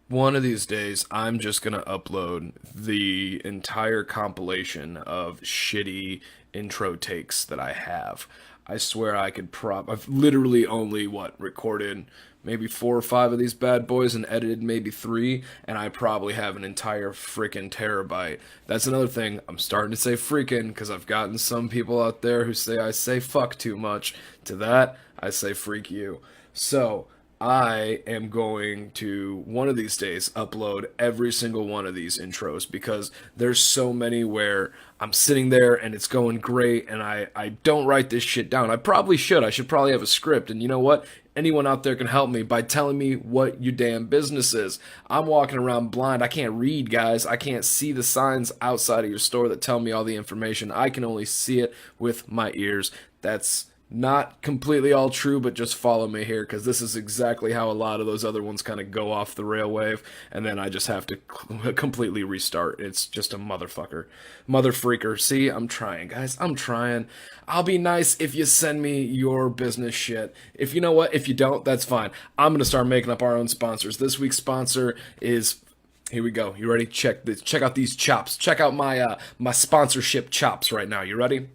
One of these days, I'm just gonna upload the entire compilation of shitty intro takes that I have. I swear I've literally only, recorded maybe 4 or 5 of these bad boys and edited maybe 3, and I probably have an entire freaking terabyte. That's another thing. I'm starting to say freaking because I've gotten some people out there who say I say fuck too much. To that, I say freak you. So, I am going to, one of these days, upload every single one of these intros because there's so many where I'm sitting there and it's going great and I don't write this shit down. I probably should. I should probably have a script. And you know what? Anyone out there can help me by telling me what your damn business is. I'm walking around blind. I can't read, guys. I can't see the signs outside of your store that tell me all the information. I can only see it with my ears. That's not completely all true, but just follow me here because this is exactly how a lot of those other ones kind of go off the rail wave, and then I just have to completely restart. It's just a motherfucker. Mother freaker. See, I'm trying, guys. I'm trying. I'll be nice if you send me your business shit. If you know what, if you don't, that's fine. I'm going to start making up our own sponsors. This week's sponsor is... Here we go. You ready? Check this. Check out these chops. Check out my sponsorship chops right now. You ready?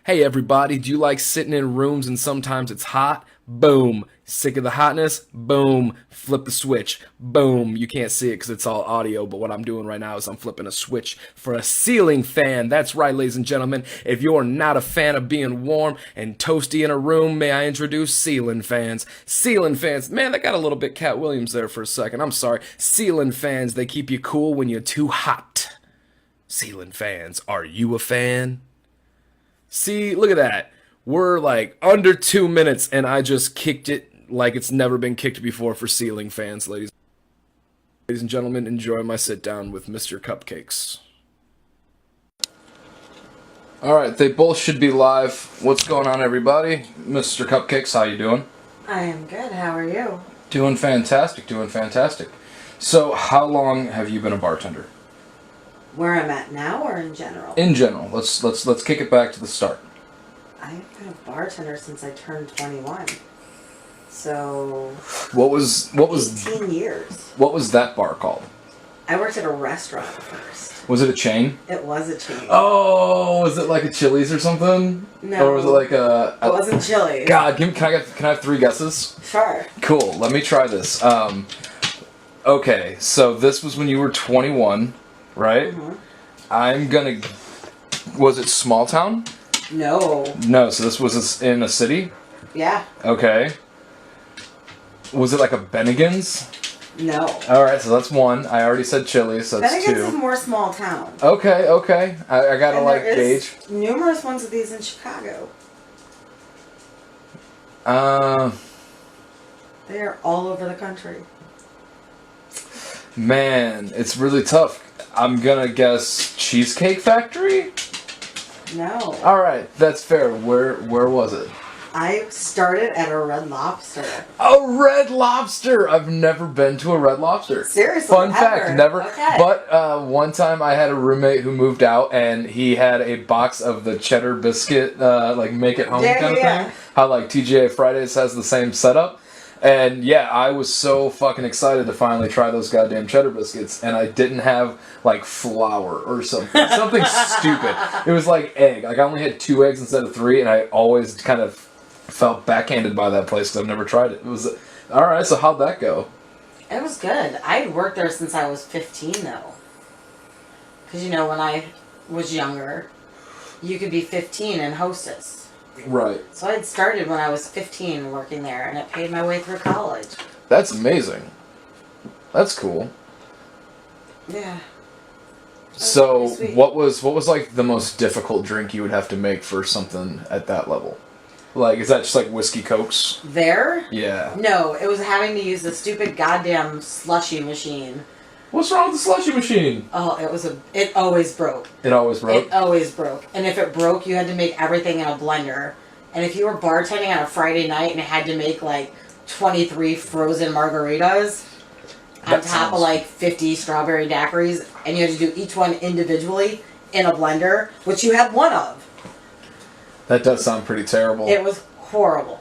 Hey everybody, do you like sitting in rooms and sometimes it's hot? Boom. Sick of the hotness? Boom. Flip the switch. Boom. You can't see it because it's all audio, but what I'm doing right now is I'm flipping a switch for a ceiling fan. That's right, ladies and gentlemen. If you're not a fan of being warm and toasty in a room, may I introduce ceiling fans. Ceiling fans. Man, that got a little bit Cat Williams there for a second. I'm sorry. Ceiling fans, they keep you cool when you're too hot. Ceiling fans, are you a fan? See, look at that. We're like under 2 minutes and I just kicked it like it's never been kicked before for ceiling fans, ladies and gentlemen. Enjoy my sit down with Mr. Cupcakes. Alright, they both should be live. What's going on, everybody? Mr. Cupcakes, how you doing? I am good. How are you? Doing fantastic, doing fantastic. So, how long have you been a bartender? Where I'm at now or in general? In general. Let's kick it back to the start. I've been a bartender since I turned 21. So What was 18 years. What was that bar called? I worked at a restaurant first. Was it a chain? It was a chain. Oh, was it like a Chili's or something? No. Or was it like a... It wasn't Chili's. God, can I have 3 guesses? Sure. Cool, let me try this. Okay, so this was when you were 21, right? Mm-hmm. Was it small town? No. No, so this was in a city? Yeah. Okay. Was it like a Bennigan's? No. Alright, so that's 1. I already said Chili's, so that's Bennigan's 2. is more small town. Okay. I gotta And there is gauge. numerous ones of these in Chicago. They are all over the country. Man, it's really tough. I'm gonna guess Cheesecake Factory? No. Alright, that's fair. Where was it? I started at a Red Lobster. A Red Lobster! I've never been to a Red Lobster. Seriously? Fun fact, never. Okay. But one time I had a roommate who moved out and he had a box of the cheddar biscuit, like make it home kind of thing. How like TGA Fridays has the same setup. And yeah, I was so fucking excited to finally try those goddamn cheddar biscuits, and I didn't have like flour or something. Something stupid. It was like egg. Like I only had 2 eggs instead of 3, and I always kind of felt backhanded by that place because I've never tried it. It was alright, so how'd that go? It was good. I'd worked there since I was 15 though. Because you know, when I was younger, you could be 15 and hostess. Right. So I'd started when I was 15 working there, and it paid my way through college. That's amazing. That's cool. Yeah. So, what was like the most difficult drink you would have to make for something at that level? Like, is that just like whiskey cokes? There? Yeah. No, it was having to use the stupid goddamn slushy machine. What's wrong with the slushy machine? Oh, it always broke. It always broke? It always broke. And if it broke, you had to make everything in a blender. And if you were bartending on a Friday night and had to make like 23 frozen margaritas on top of like 50 strawberry daiquiris, and you had to do each one individually in a blender, which you had one of. That does sound pretty terrible. It was horrible.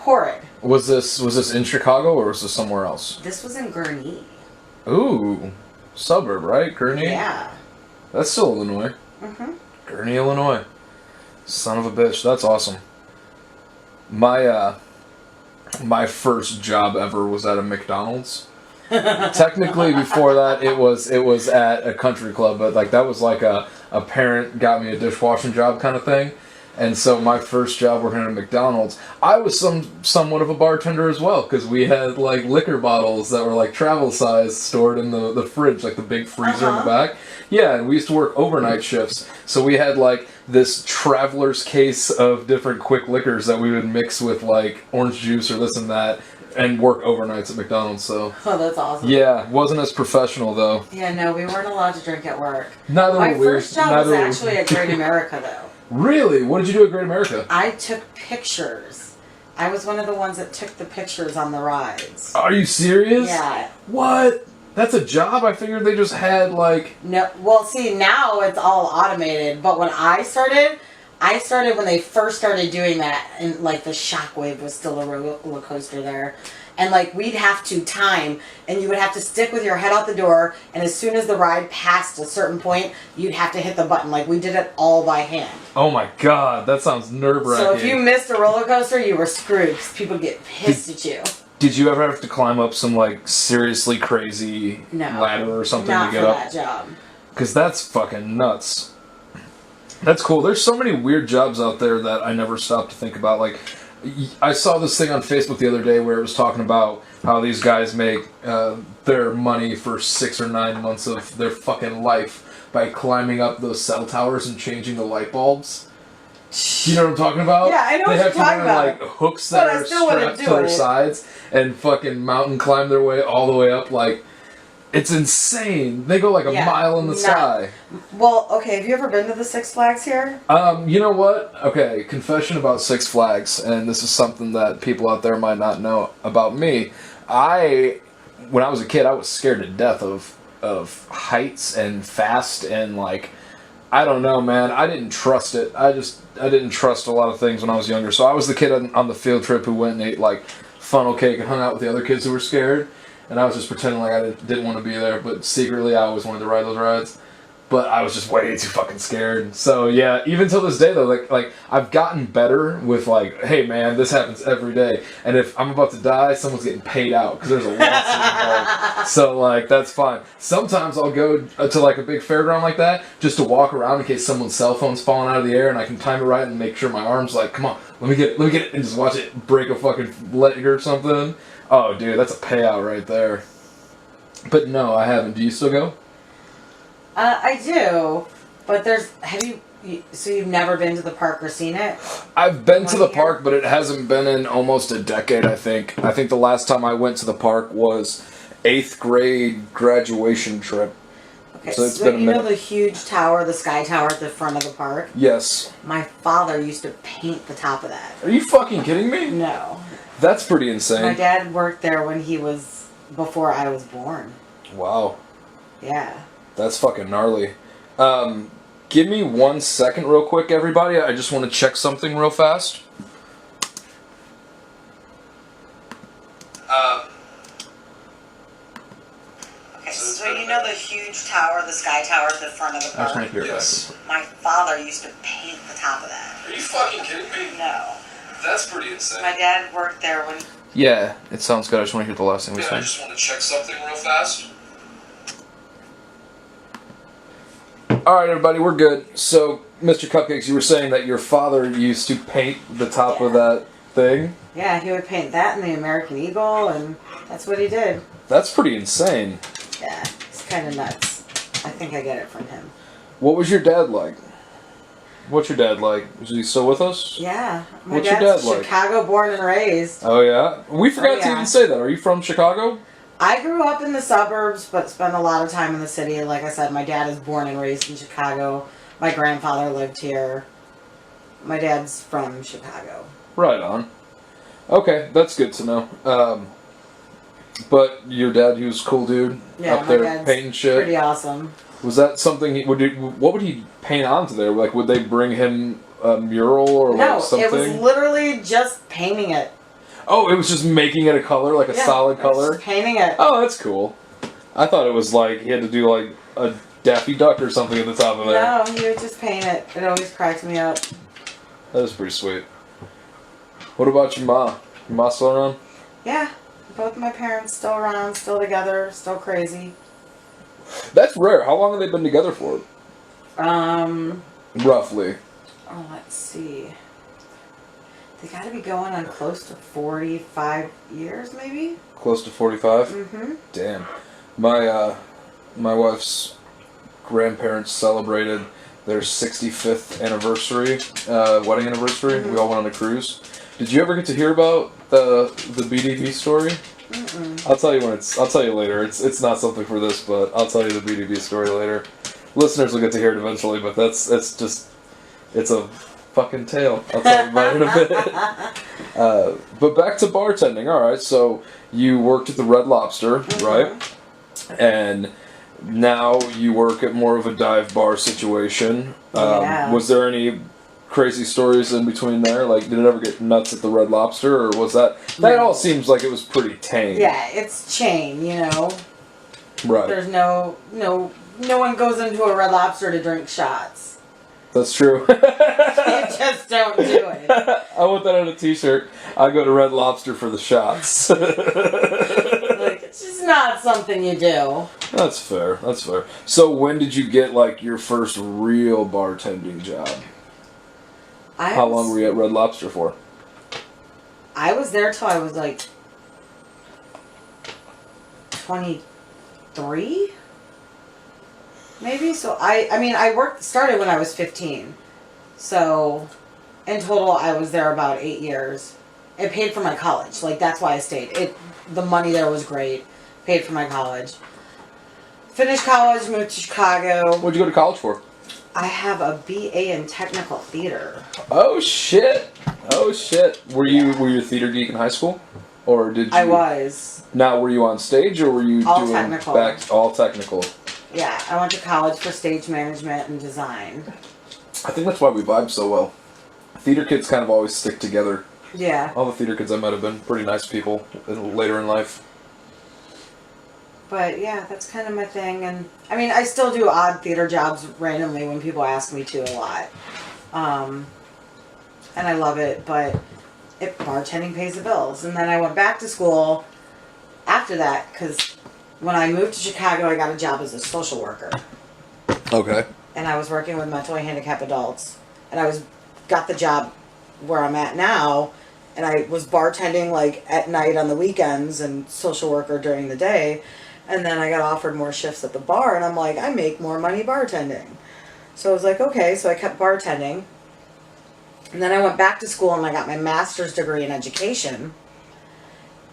horrid. Was this in Chicago or was this somewhere else? This was in Gurnee. Ooh, suburb, right? Gurnee? Yeah. That's still Illinois. Mm-hmm. Gurnee, Illinois. Son of a bitch, that's awesome. My first job ever was at a McDonald's. Technically, before that, it was at a country club, but like that was like a parent got me a dishwashing job kind of thing. And so my first job working at a McDonald's, I was somewhat of a bartender as well, because we had like liquor bottles that were like travel size stored in the fridge, like the big freezer in the back. Yeah, and we used to work overnight shifts, so we had like this traveler's case of different quick liquors that we would mix with like orange juice or this and that, and work overnights at McDonald's. So Oh, that's awesome. yeah, wasn't as professional though. Yeah, no, we weren't allowed to drink at work. My first job was actually at Great America, though. Really? What did you do at Great America? I took pictures. I was one of the ones that took the pictures on the rides. Are you serious? Yeah. What? That's a job? I figured they just had like... No, well, see, now it's all automated. But when I started when they first started doing that, and like the Shockwave was still a roller coaster there. And like we'd have to time, and you would have to stick with your head out the door, and as soon as the ride passed a certain point, you'd have to hit the button. Like we did it all by hand. Oh my god, that sounds nerve-wracking. So if you missed a roller coaster, you were screwed, because people get pissed at you. Did you ever have to climb up some like seriously crazy ladder or something to get up? Not for that job. Because that's fucking nuts. That's cool. There's so many weird jobs out there that I never stop to think about. Like, I saw this thing on Facebook the other day where it was talking about how these guys make their money for 6 or 9 months of their fucking life by climbing up those cell towers and changing the light bulbs. You know what I'm talking about? Yeah, I know what you're talking about. They have to like hooks that are strapped to their sides and fucking mountain climb their way all the way up. Like, it's insane. They go like a mile in the sky. Well, okay, have you ever been to the Six Flags here? You know what? Okay, confession about Six Flags, and this is something that people out there might not know about me. When I was a kid, I was scared to death of heights and fast and like, I don't know, man. I didn't trust it. I didn't trust a lot of things when I was younger. So I was the kid on the field trip who went and ate like funnel cake and hung out with the other kids who were scared. And I was just pretending like I didn't want to be there, but secretly I always wanted to ride those rides. But I was just way too fucking scared. So yeah, even till this day though, like I've gotten better with like, hey man, this happens every day. And if I'm about to die, someone's getting paid out because there's a lawsuit involved. So like that's fine. Sometimes I'll go to like a big fairground like that just to walk around in case someone's cell phone's falling out of the air and I can time it right and make sure my arm's like, come on, let me get it, and just watch it break a fucking leg or something. Oh, dude, that's a payout right there. But no, I haven't. Do you still go? I do, but so you've never been to the park or seen it? I've been to the park, but it hasn't been in almost a decade, I think. I think the last time I went to the park was 8th grade graduation trip. Okay, so it's been a minute. You know the huge tower, the sky tower at the front of the park? Yes. My father used to paint the top of that. Are you fucking kidding me? No. That's pretty insane. My dad worked there before I was born. Wow. Yeah. That's fucking gnarly. Give me 1 second real quick, everybody. I just want to check something real fast. Okay, so you know the huge tower, the sky tower at the front of the park? I just want to hear that. My father used to paint the top of that. Are you fucking kidding me? No. That's pretty insane. My dad worked there when... Yeah, it sounds good. I just want to hear the last thing we said. I just want to check something real fast. Alright, everybody, we're good. So, Mr. Cupcakes, you were saying that your father used to paint the top of that thing? Yeah, he would paint that and the American Eagle, and that's what he did. That's pretty insane. Yeah, it's kind of nuts. I think I get it from him. What was your dad like? What's your dad like? Is he still with us? Yeah. My What's dad's your dad like? Chicago born and raised. Oh, yeah? We forgot to even say that. Are you from Chicago? I grew up in the suburbs, but spent a lot of time in the city. Like I said, my dad is born and raised in Chicago. My grandfather lived here. My dad's from Chicago. Right on. Okay, that's good to know. But your dad, he was a cool dude up there painting shit. Pretty awesome. Was that something what would he paint onto there? Like, would they bring him a mural or like something? No, it was literally just painting it. Oh, it was just making it a color, like a solid color? Just painting it. Oh, that's cool. I thought it was like he had to do like a Daffy Duck or something at the top of there. No, he would just paint it. It always cracks me up. That was pretty sweet. What about your ma? Your ma still around? Yeah. Both my parents still around, still together, still crazy. That's rare. How long have they been together for? Roughly. Oh, let's see. They gotta be going on close to 45 years, maybe? Close to 45? Mm-hmm. Damn. My wife's grandparents celebrated their 65th anniversary, wedding anniversary. Mm-hmm. We all went on a cruise. Did you ever get to hear about the BDV story? Mm-mm. I'll tell you later. It's not something for this, but I'll tell you the BDV story later. Listeners will get to hear it eventually, but it's a fucking tale. I'll tell you about it in a bit. But back to bartending. All right, so you worked at the Red Lobster, Mm-hmm. right? And now you work at more of a dive bar situation. Yeah. Was there any crazy stories in between there? Like, did it ever get nuts at the Red Lobster, or was that all seems like it was pretty tame? Yeah, it's chain, you know. Right. There's no one goes into a Red Lobster to drink shots. That's true. You just don't do it. I want that on a t-shirt. I go to Red Lobster for the shots. Like, it's just not something you do. That's fair. So when did you get like your first real bartending job? How long were you at Red Lobster for? I was there till I was like 23, maybe. So I started when I was 15. So in total, I was there about 8 years. It paid for my college. Like, that's why I stayed. The money there was great. Paid for my college. Finished college, moved to Chicago. What'd you go to college for? I have a BA in technical theater. Oh shit! Were you a theater geek in high school, or did you? I was. Now, were you on stage, or were you All doing technical. all technical? Yeah, I went to college for stage management and design. I think that's why we vibe so well. Theater kids kind of always stick together. Yeah. All the theater kids I met have been pretty nice people later in life. But yeah, that's kind of my thing. And I mean, I still do odd theater jobs randomly when people ask me to a lot. And I love it, but bartending pays the bills. And then I went back to school after that because when I moved to Chicago, I got a job as a social worker. Okay. And I was working with mentally handicapped adults. And I got the job where I'm at now. And I was bartending like at night on the weekends and social worker during the day. And then I got offered more shifts at the bar, and I'm like, I make more money bartending. So I was like, okay, so I kept bartending. And then I went back to school and I got my master's degree in education.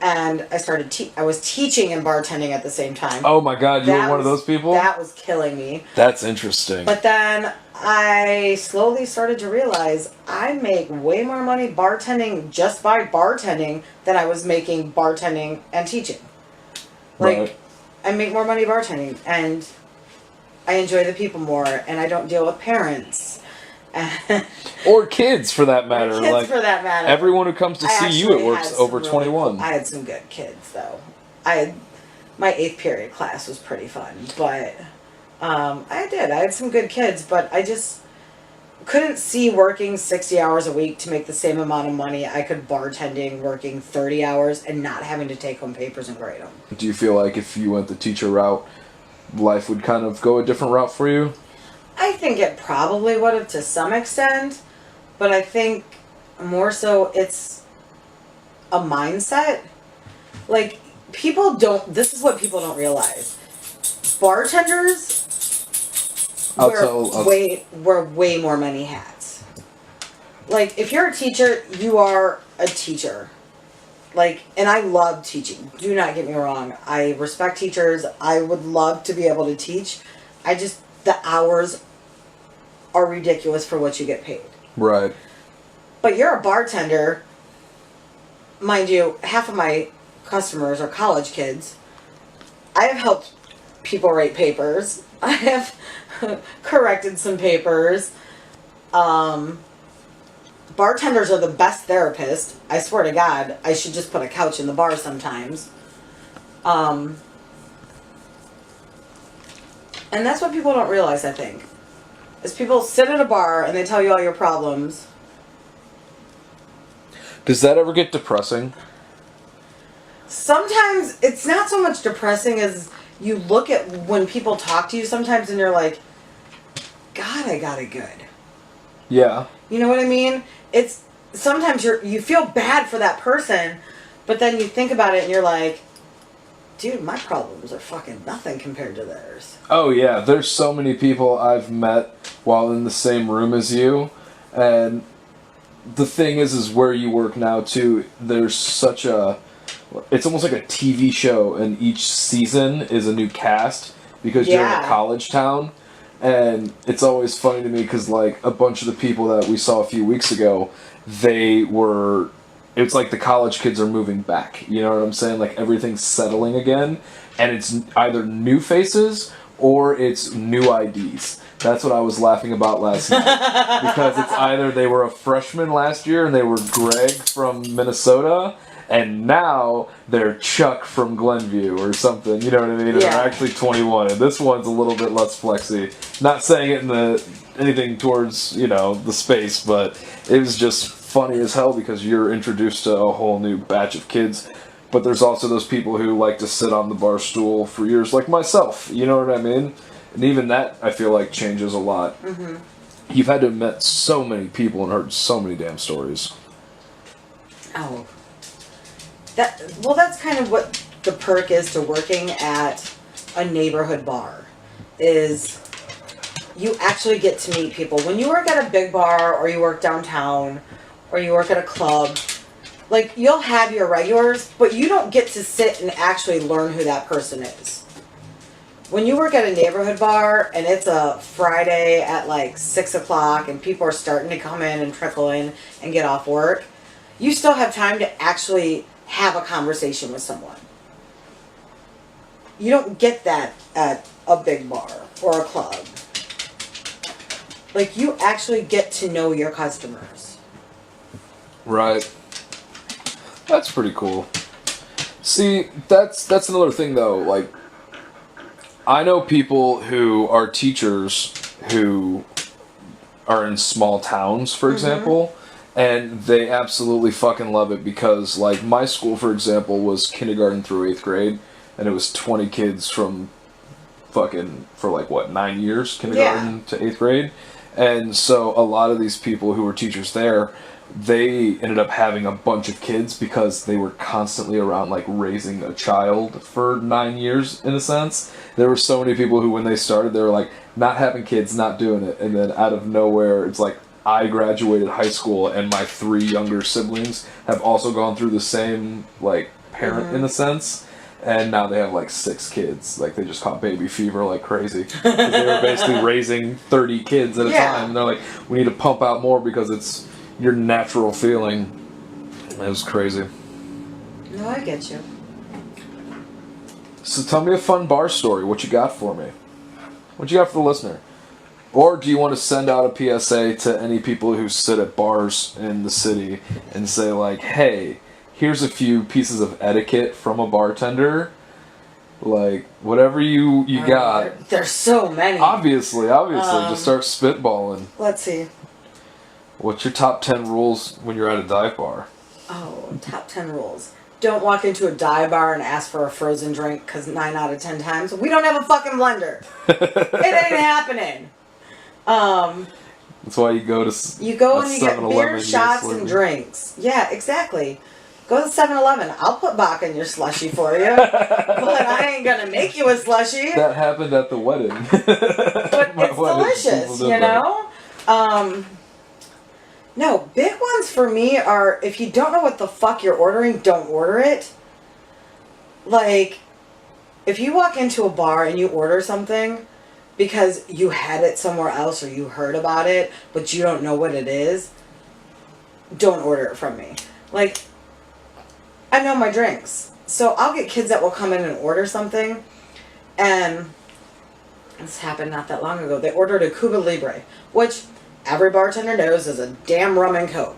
And I started, I was teaching and bartending at the same time. Oh my god, you were one of those people? That was killing me. That's interesting. But then I slowly started to realize I make way more money bartending just by bartending than I was making bartending and teaching. Like, right. I make more money bartending, and I enjoy the people more, and I don't deal with parents. Or kids, for that matter. Everyone who comes to see you at work's over 21. I had some good kids, though. My 8th period class was pretty fun, but I had some good kids, but I just couldn't see working 60 hours a week to make the same amount of money I could bartending working 30 hours and not having to take home papers and grade them. Do you feel like if you went the teacher route, life would kind of go a different route for you? I think it probably would have to some extent, but I think more so it's a mindset. Like, this is what people don't realize. Bartenders wear way more many hats. Like, if you're a teacher, you are a teacher. Like, and I love teaching. Do not get me wrong. I respect teachers. I would love to be able to teach. The hours are ridiculous for what you get paid. Right. But you're a bartender. Mind you, half of my customers are college kids. I have helped people write papers. I have corrected some papers. bartenders are the best therapists. I swear to God, I should just put a couch in the bar sometimes. And that's what people don't realize, I think. Is people sit at a bar and they tell you all your problems. Does that ever get depressing? Sometimes it's not so much depressing as you look at when people talk to you sometimes and you're like, God, I got it good. Yeah. You know what I mean? It's sometimes you feel bad for that person, but then you think about it and you're like, dude, my problems are fucking nothing compared to theirs. Oh yeah, there's so many people I've met while in the same room as you, and the thing is where you work now too, there's such a, it's almost like a TV show, and each season is a new cast because you're in a college town. And it's always funny to me because, like, a bunch of the people that we saw a few weeks ago, it's like the college kids are moving back. You know what I'm saying? Like, everything's settling again. And it's either new faces or it's new IDs. That's what I was laughing about last night. Because it's either they were a freshman last year and they were Greg from Minnesota, and now they're Chuck from Glenview or something, you know what I mean? And they're actually 21, and this one's a little bit less flexy. Not saying it in anything towards, the space, but it was just funny as hell because you're introduced to a whole new batch of kids. But there's also those people who like to sit on the bar stool for years, like myself, you know what I mean? And even that, I feel like, changes a lot. Mm-hmm. You've had to have met so many people and heard so many damn stories. Oh. That's kind of what the perk is to working at a neighborhood bar, is you actually get to meet people. When you work at a big bar, or you work downtown, or you work at a club, like, you'll have your regulars, but you don't get to sit and actually learn who that person is. When you work at a neighborhood bar, and it's a Friday at like 6 o'clock, and people are starting to come in and trickle in and get off work, you still have time to actually have a conversation with someone. You don't get that at a big bar or a club. Like, you actually get to know your customers. Right. That's pretty cool. See, that's another thing though, like, I know people who are teachers who are in small towns, for example, and they absolutely fucking love it because, like, my school, for example, was kindergarten through 8th grade, and it was 20 kids from for 9 years, kindergarten to 8th grade. And so a lot of these people who were teachers there, they ended up having a bunch of kids because they were constantly around, like, raising a child for 9 years, in a sense. There were so many people who, when they started, they were like, not having kids, not doing it. And then out of nowhere, it's like, I graduated high school, and my 3 younger siblings have also gone through the same, like, parent, in a sense. And now they have, like, 6 kids. Like, they just caught baby fever like crazy. They were basically raising 30 kids at a time. And they're like, we need to pump out more because it's your natural feeling. It was crazy. No, I get you. So tell me a fun bar story. What you got for me? What you got for the listener? Or do you want to send out a PSA to any people who sit at bars in the city and say, like, hey, here's a few pieces of etiquette from a bartender? Like, whatever you got. There's so many. Obviously. Just start spitballing. Let's see. What's your top 10 rules when you're at a dive bar? Oh, top 10 rules. Don't walk into a dive bar and ask for a frozen drink, because 9 out of 10 times, we don't have a fucking blender. It ain't happening. That's why you go to You go and you get beer, shots, and drinks. Yeah, exactly. Go to 7-Eleven. I'll put vodka in your slushie for you. But I ain't going to make you a slushie. That happened at the wedding. But it's delicious, you know? No, big ones for me are, if you don't know what the fuck you're ordering, don't order it. Like, if you walk into a bar and you order something because you had it somewhere else or you heard about it, but you don't know what it is, don't order it from me. Like, I know my drinks. So I'll get kids that will come in and order something, and this happened not that long ago. They ordered a Cuba Libre, which every bartender knows is a damn rum and coke.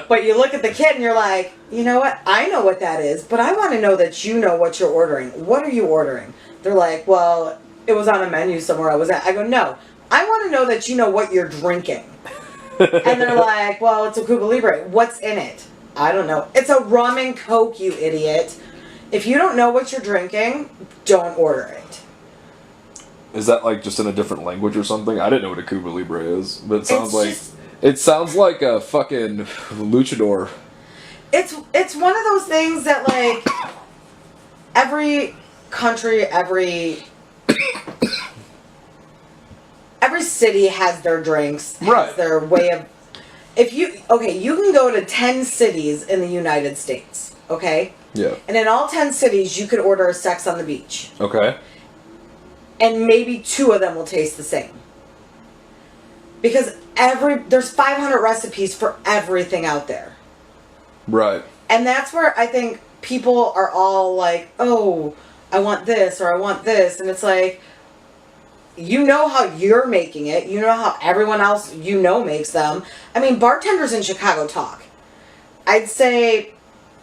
But you look at the kid and you're like, you know what? I know what that is, but I want to know that you know what you're ordering. What are you ordering? They're like, well, it was on a menu somewhere I was at. I go, no. I want to know that you know what you're drinking. And they're like, well, it's a Cuba Libre. What's in it? I don't know. It's a rum and Coke, you idiot. If you don't know what you're drinking, don't order it. Is that like just in a different language or something? I didn't know what a Cuba Libre is, but it sounds like a fucking luchador. It's one of those things that like every country, every city has their drinks, has their way of. You can go to 10 cities in the United States, okay? Yeah. And in all 10 cities, you could order a Sex on the Beach. Okay. And maybe 2 of them will taste the same. Because there's 500 recipes for everything out there. Right. And that's where I think people are all like, oh, I want this or I want this. And it's like, you know how you're making it. You know how everyone else you know makes them. I mean, bartenders in Chicago talk. I'd say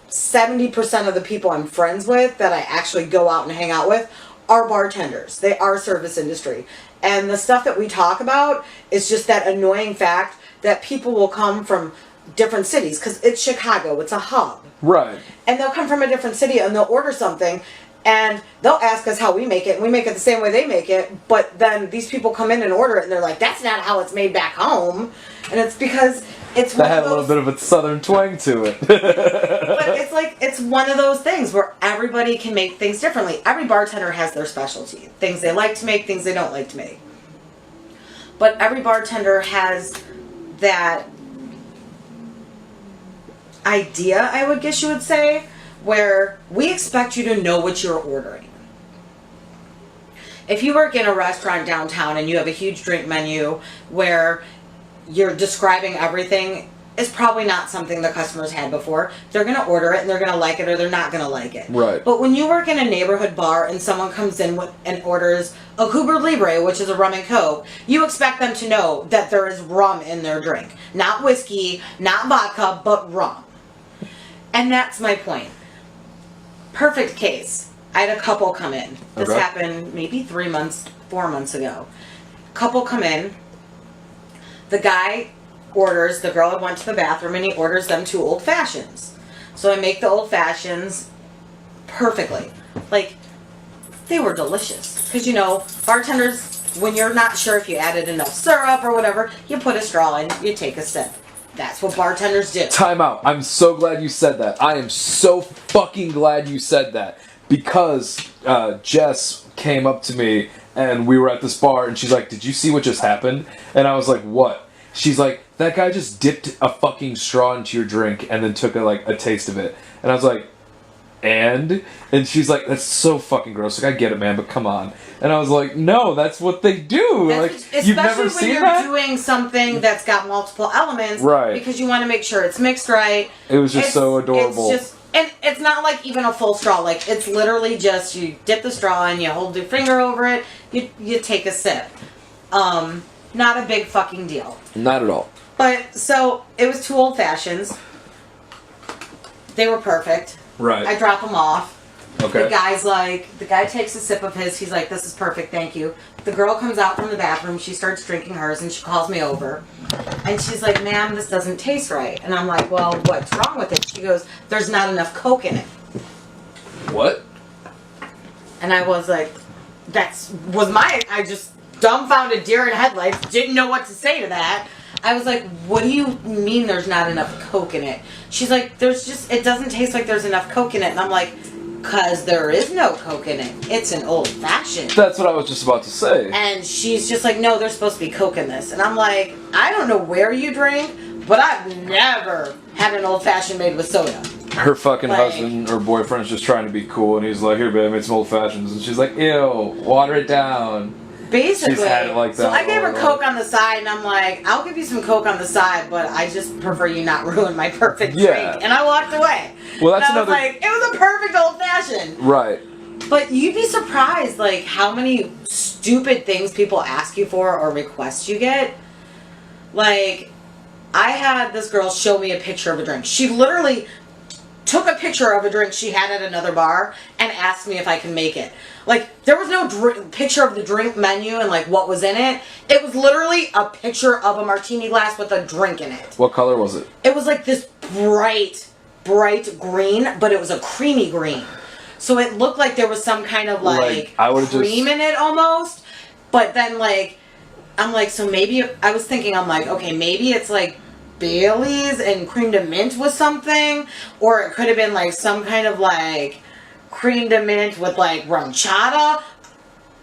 70% of the people I'm friends with that I actually go out and hang out with are bartenders. They are service industry. And the stuff that we talk about is just that annoying fact that people will come from different cities because it's Chicago. It's a hub. Right. And they'll come from a different city and they'll order something and they'll ask us how we make it, and we make it the same way they make it, but then these people come in and order it, and they're like, that's not how it's made back home. And it's because it's one that had of those, a little bit of a southern twang to it. but it's like, it's one of those things where everybody can make things differently. Every bartender has their specialty. Things they like to make, things they don't like to make. But every bartender has that idea, I would guess you would say, where we expect you to know what you're ordering. If you work in a restaurant downtown and you have a huge drink menu where you're describing everything, it's probably not something the customers had before. They're going to order it and they're going to like it or they're not going to like it. Right. But when you work in a neighborhood bar and someone comes in and orders a Cuba Libre, which is a rum and Coke, you expect them to know that there is rum in their drink. Not whiskey, not vodka, but rum. And that's my point. Perfect case. I had a couple come in. This happened maybe 4 months ago. Couple come in. The guy orders, the girl went to the bathroom and he orders them 2 old fashions. So I make the old fashions perfectly. Like, they were delicious. Because, you know, bartenders, when you're not sure if you added enough syrup or whatever, you put a straw in, you take a sip. That's what bartenders do. Time out. I'm so glad you said that. I am so fucking glad you said that. Because Jess came up to me and we were at this bar and she's like, did you see what just happened? And I was like, what? She's like, that guy just dipped a fucking straw into your drink and then took a taste of it. And I was like, and she's like, that's so fucking gross. Like, I get it, man, but come on. And I was like, no, that's what they do. You've never seen that? Especially when you're doing something that's got multiple elements. Right. Because you want to make sure it's mixed right. It was just so adorable. And it's not like even a full straw. Like, it's literally just you dip the straw and you hold your finger over it. You take a sip. Not a big fucking deal. Not at all. But, so, it was 2 old fashions. They were perfect. Right. I drop them off. Okay. The guy takes a sip of his. He's like, this is perfect, thank you. The girl comes out from the bathroom. She starts drinking hers, and she calls me over. And she's like, ma'am, this doesn't taste right. And I'm like, well, what's wrong with it? She goes, there's not enough Coke in it. What? And I was like, I just dumbfounded deer in headlights. Didn't know what to say to that. I was like, what do you mean there's not enough Coke in it? She's like, it doesn't taste like there's enough Coke in it. And I'm like, because there is no Coke in it. It's an old fashioned. That's what I was just about to say. And she's just like, no, there's supposed to be Coke in this. And I'm like, I don't know where you drink, but I've never had an old fashioned made with soda. Her fucking husband or boyfriend's just trying to be cool, and he's like, here, babe, I made some old fashions. And she's like, ew, water it down. Basically. She's had it like that. So I gave her Coke on the side, and I'm like, I'll give you some Coke on the side, but I just prefer you not ruin my perfect drink. And I walked away. Well, that's and I another. was like, it was a perfect old fashioned. Right. But you'd be surprised, like, how many stupid things people ask you for or requests you get. Like, I had this girl show me a picture of a drink. She literally took a picture of a drink she had at another bar and asked me if I can make it. Like, there was no picture of the drink menu and, like, what was in it. It was literally a picture of a martini glass with a drink in it. What color was it? It was, like, this bright green, but it was a creamy green. So it looked like there was some kind of, like cream in it almost. But then, like, I'm like, so maybe, I was thinking, I'm like, okay, maybe it's, like, Bailey's and cream de mint with something, or it could have been like some kind of like cream de mint with like rum chata.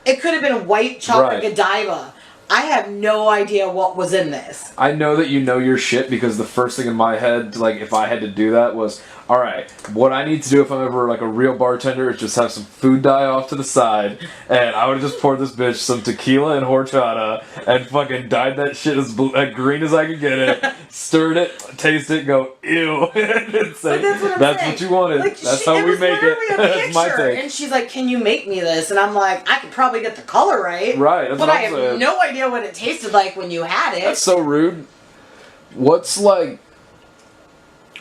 It could have been white chocolate Godiva. I have no idea what was in this. I know that you know your shit because the first thing in my head, like if I had to do that, was, all right, what I need to do if I'm ever like a real bartender is just have some food dye off to the side, and I would have just poured this bitch some tequila and horchata and fucking dyed that shit as green as I could get it, stirred it, taste it, go ew, and say, that's what you wanted. Like, that's how we make it. That's my take. And she's like, "Can you make me this?" And I'm like, "I could probably get the color right, right?" That's but what I have no idea what it tasted like when you had it. That's so rude. What's like?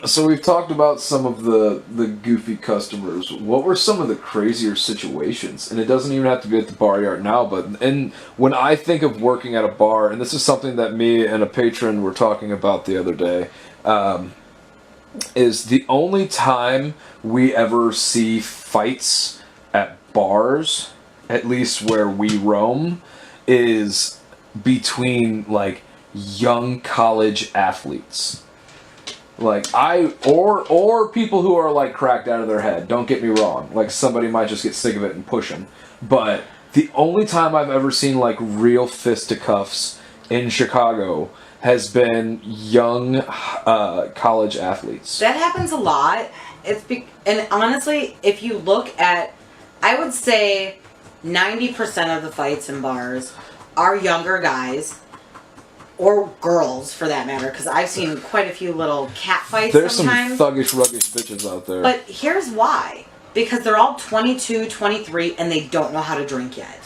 So we've talked about some of the goofy customers. What were some of the crazier situations? And it doesn't even have to be at the bar you're at now, but when I think of working at a bar, and this is something that me and a patron were talking about the other day, is the only time we ever see fights at bars, at least where we roam, is between like young college athletes. Like or people who are like cracked out of their head. Don't get me wrong. Like somebody might just get sick of it and push them. But the only time I've ever seen like real fisticuffs in Chicago has been young college athletes. That happens a lot. And honestly, if you look at, I would say 90% of the fights in bars are younger guys. Or girls, for that matter, because I've seen quite a few little cat fights sometimes. There's some thuggish, ruggish bitches out there. But here's why. Because they're all 22, 23, and they don't know how to drink yet.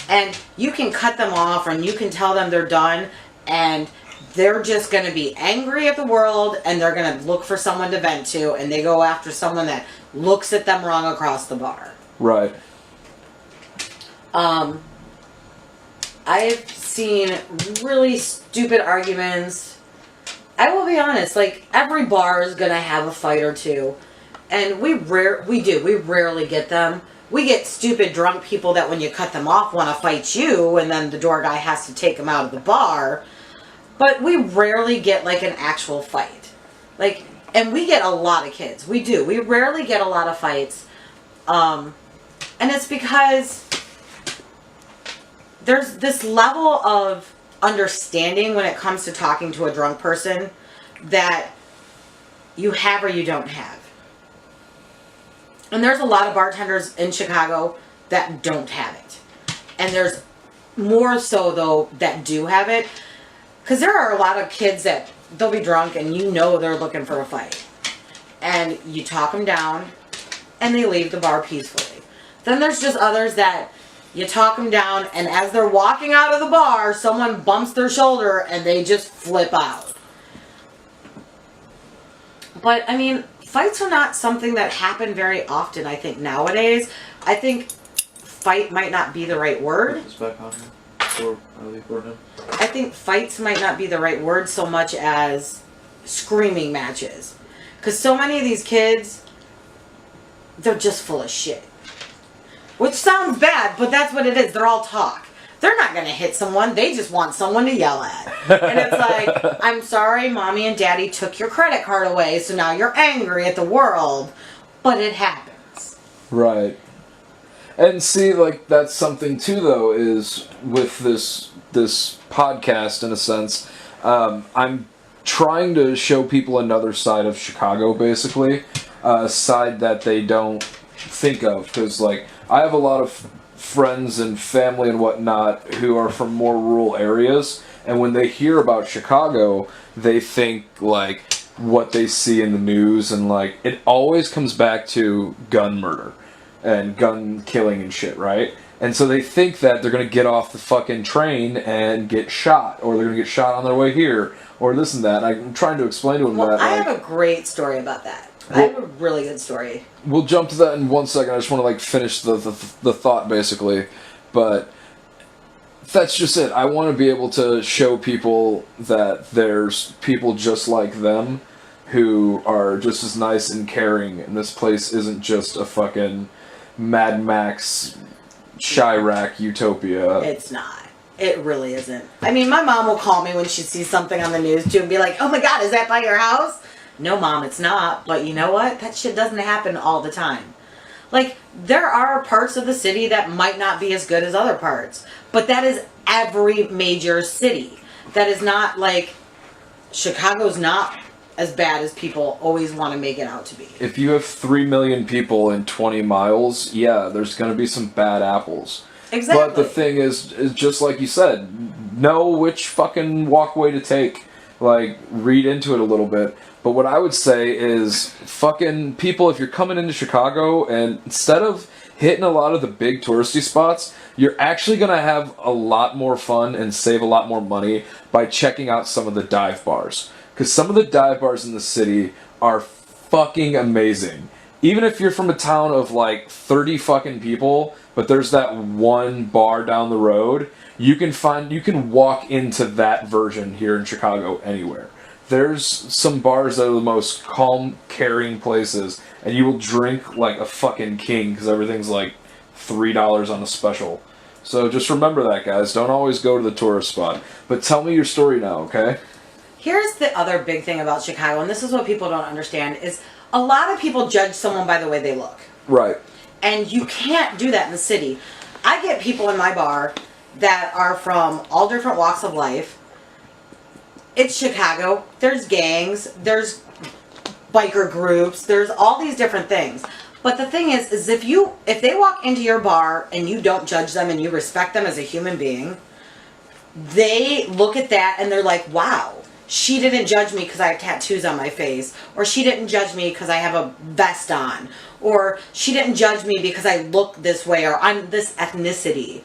And you can cut them off, and you can tell them they're done, and they're just going to be angry at the world, and they're going to look for someone to vent to, and they go after someone that looks at them wrong across the bar. Right. I've seen really stupid arguments. I will be honest, like, every bar is going to have a fight or two. And we rarely get them. We get stupid drunk people that when you cut them off want to fight you, and then the door guy has to take them out of the bar. But we rarely get, like, an actual fight. Like, and we get a lot of kids. We do. We rarely get a lot of fights. And it's because there's this level of understanding when it comes to talking to a drunk person that you have or you don't have. And there's a lot of bartenders in Chicago that don't have it. And there's more so, though, that do have it. Because there are a lot of kids that they'll be drunk and you know they're looking for a fight. And you talk them down and they leave the bar peacefully. Then there's just others that you talk them down, and as they're walking out of the bar, someone bumps their shoulder, and they just flip out. But, I mean, fights are not something that happen very often, I think, nowadays. I think fight might not be the right word. I think fights might not be the right word so much as screaming matches. Because so many of these kids, they're just full of shit. Which sounds bad, but that's what it is. They're all talk. They're not going to hit someone. They just want someone to yell at. And it's like, I'm sorry, mommy and daddy took your credit card away, so now you're angry at the world. But it happens. Right. And see, like, that's something, too, though, is with this podcast, in a sense, I'm trying to show people another side of Chicago, basically. A side that they don't think of. Because, like, I have a lot of friends and family and whatnot who are from more rural areas, and when they hear about Chicago, they think, like, what they see in the news, and, like, it always comes back to gun murder. and gun killing and shit, right? And so they think that they're going to get off the fucking train and get shot, or they're going to get shot on their way here, or this and that. I'm trying to explain to them that. I have a great story about that. I have a really good story. We'll jump to that in 1 second. I just want to finish the thought basically, but that's just it. I want to be able to show people that there's people just like them who are just as nice and caring, and this place isn't just a fucking Mad Max Chirac utopia. It's not. It really isn't. I mean, my mom will call me when she sees something on the news too and be like, "Oh my God, is that by your house?" No, Mom, it's not. But you know what? That shit doesn't happen all the time. There are parts of the city that might not be as good as other parts. But that is every major city. That is not Chicago's not as bad as people always want to make it out to be. If you have 3 million people in 20 miles, yeah, there's going to be some bad apples. Exactly. But the thing is just like you said, know which fucking walkway to take. Read into it a little bit. But what I would say is, fucking people, if you're coming into Chicago, and instead of hitting a lot of the big touristy spots, you're actually going to have a lot more fun and save a lot more money by checking out some of the dive bars. Because some of the dive bars in the city are fucking amazing. Even if you're from a town of 30 fucking people, but there's that one bar down the road, you can walk into that version here in Chicago anywhere. There's some bars that are the most calm, caring places, and you will drink like a fucking king because everything's $3 on a special. So just remember that, guys. Don't always go to the tourist spot. But tell me your story now, okay? Here's the other big thing about Chicago, and this is what people don't understand, is a lot of people judge someone by the way they look. Right. And you can't do that in the city. I get people in my bar that are from all different walks of life. It's Chicago. There's gangs. There's biker groups. There's all these different things. But the thing is if they walk into your bar and you don't judge them and you respect them as a human being, they look at that and they're like, wow, she didn't judge me because I have tattoos on my face. Or she didn't judge me because I have a vest on. Or she didn't judge me because I look this way or I'm this ethnicity.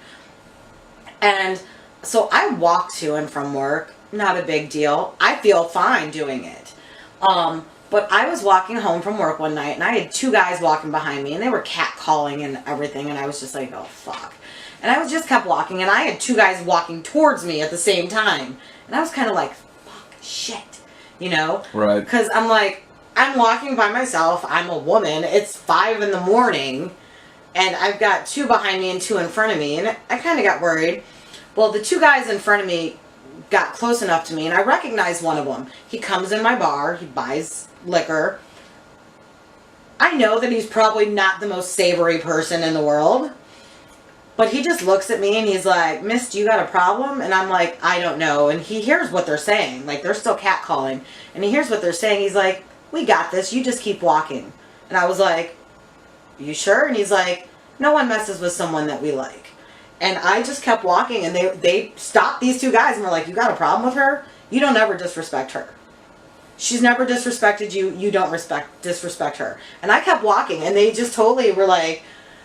And so I walk to and from work. Not a big deal. I feel fine doing it. But I was walking home from work one night and I had two guys walking behind me and they were catcalling and everything and I was just like, oh fuck. And I was just kept walking and I had two guys walking towards me at the same time. And I was kind of like, fuck, shit. You know? Right. Because I'm walking by myself. I'm a woman. It's 5 a.m. and I've got two behind me and two in front of me. And I kind of got worried. Well, the two guys in front of me got close enough to me and I recognized one of them. He comes in my bar, he buys liquor. I know that he's probably not the most savory person in the world, but he just looks at me and he's like, "Miss, do you got a problem?" And I'm like, "I don't know." And he hears what they're saying. They're still catcalling. And he hears what they're saying. He's like, "We got this, you just keep walking." And I was like, "You sure?" And he's like, "No one messes with someone that we like." And I just kept walking, and they stopped these two guys and were like, "You got a problem with her? You don't ever disrespect her. She's never disrespected you. You don't disrespect her." And I kept walking, and they just totally were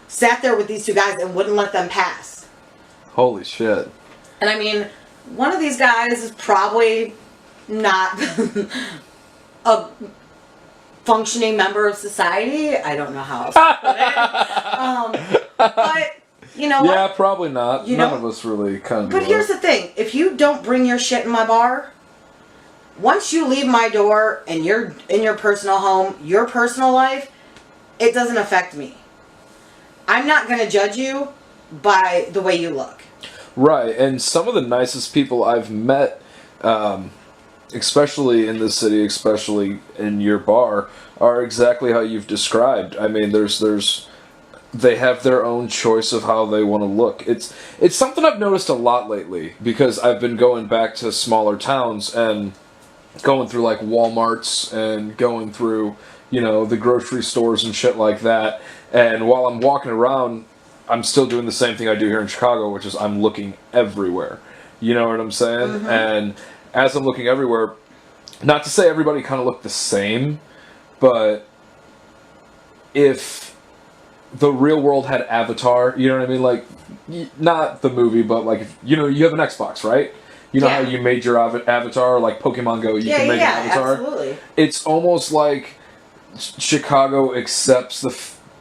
sat there with these two guys and wouldn't let them pass. Holy shit. And I mean, one of these guys is probably not a functioning member of society. I don't know how else to put it. But you know what? Yeah, probably not. None of us really kind of. But here's the thing. If you don't bring your shit in my bar, once you leave my door and you're in your personal home, your personal life, it doesn't affect me. I'm not going to judge you by the way you look. Right, and some of the nicest people I've met, especially in this city, especially in your bar, are exactly how you've described. I mean, they have their own choice of how they want to look. It's something I've noticed a lot lately because I've been going back to smaller towns and going through Walmarts and going through, the grocery stores and shit like that. And while I'm walking around, I'm still doing the same thing I do here in Chicago, which is I'm looking everywhere. You know what I'm saying? Mm-hmm. And as I'm looking everywhere, not to say everybody kind of look the same, but if the real world had Avatar, you know what I mean? Like, not the movie, but like, if, you have an Xbox, right? You know how you made your avatar, like Pokemon Go, you can make an avatar? Absolutely. It's almost like Chicago accepts